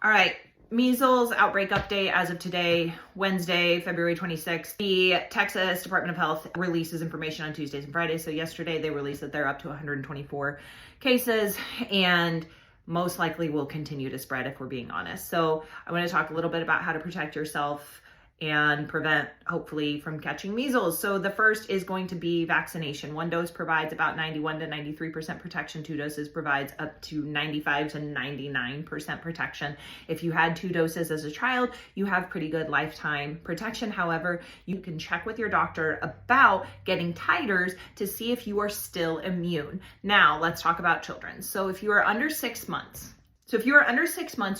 All right, measles outbreak update as of today, Wednesday, February 26th. The Texas Department of Health releases information on Tuesdays and Fridays. So yesterday they released that they're up to 124 cases and most likely will continue to spread if we're being honest. So I want to talk a little bit about how to protect yourself and prevent, hopefully, from catching measles. So the first is going to be vaccination. One dose provides about 91 to 93% protection. 2 doses provides up to 95 to 99% protection. If you had 2 doses as a child, you have pretty good lifetime protection. However, you can check with your doctor about getting titers to see if you are still immune. Now, let's talk about children. So if you are under 6 months,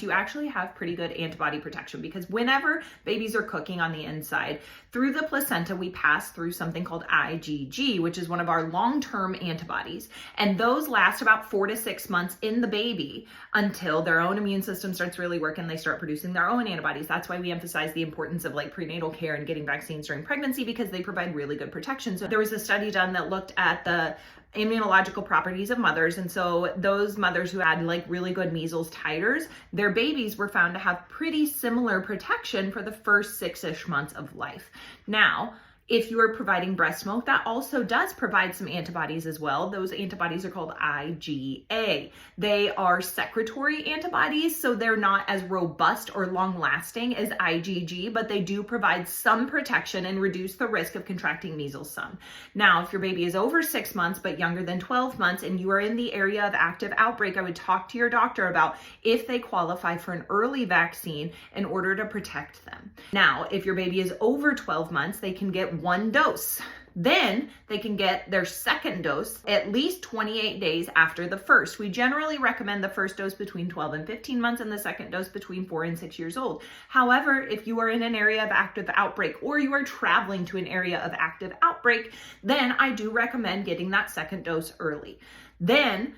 you actually have pretty good antibody protection because whenever babies are cooking on the inside, through the placenta, we pass through something called IgG, which is one of our long-term antibodies. And those last about 4 to 6 months in the baby until their own immune system starts really working. They start producing their own antibodies. That's why we emphasize the importance of prenatal care and getting vaccines during pregnancy because they provide really good protection. So there was a study done that looked at the immunological properties of mothers. And so those mothers who had really good measles titers, their babies were found to have pretty similar protection for the first 6-ish months of life. Now, if you are providing breast milk, that also does provide some antibodies as well. Those antibodies are called IgA. They are secretory antibodies, so they're not as robust or long-lasting as IgG, but they do provide some protection and reduce the risk of contracting measles some. Now, if your baby is over 6 months but younger than 12 months and you are in the area of active outbreak, I would talk to your doctor about if they qualify for an early vaccine in order to protect them. Now, if your baby is over 12 months, they can get 1 dose. Then they can get their second dose at least 28 days after the first. We generally recommend the first dose between 12 and 15 months and the second dose between 4 and 6 years old. However, if you are in an area of active outbreak or you are traveling to an area of active outbreak, then I do recommend getting that second dose early. Then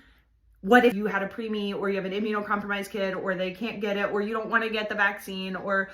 what if you had a preemie or you have an immunocompromised kid or they can't get it or you don't want to get the vaccine or,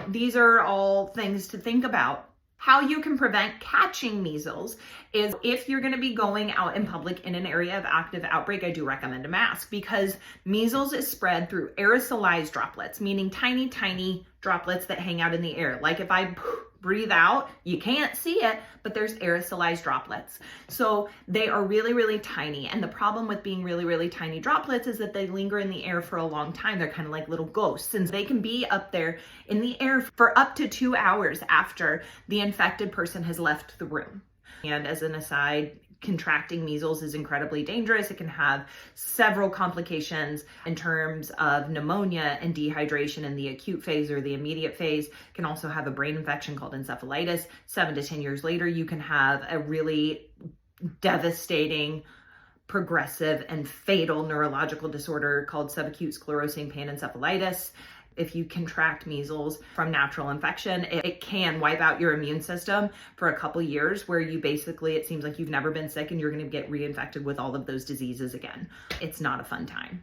these are all things to think about. How you can prevent catching measles is if you're going to be going out in public in an area of active outbreak, I do recommend a mask because measles is spread through aerosolized droplets, meaning tiny, tiny droplets that hang out in the air. Like if I breathe out, you can't see it, but there's aerosolized droplets. So they are really, really tiny. And the problem with being really, really tiny droplets is that they linger in the air for a long time. They're kind of like little ghosts, and they can be up there in the air for up to 2 hours after the infected person has left the room. And as an aside, contracting measles is incredibly dangerous. It can have several complications in terms of pneumonia and dehydration in the acute phase or the immediate phase. It can also have a brain infection called encephalitis. 7 to 10 years later, you can have a really devastating, progressive, and fatal neurological disorder called subacute sclerosing panencephalitis. If you contract measles from natural infection, it can wipe out your immune system for a couple years where you basically, it seems like you've never been sick and you're going to get reinfected with all of those diseases again. It's not a fun time.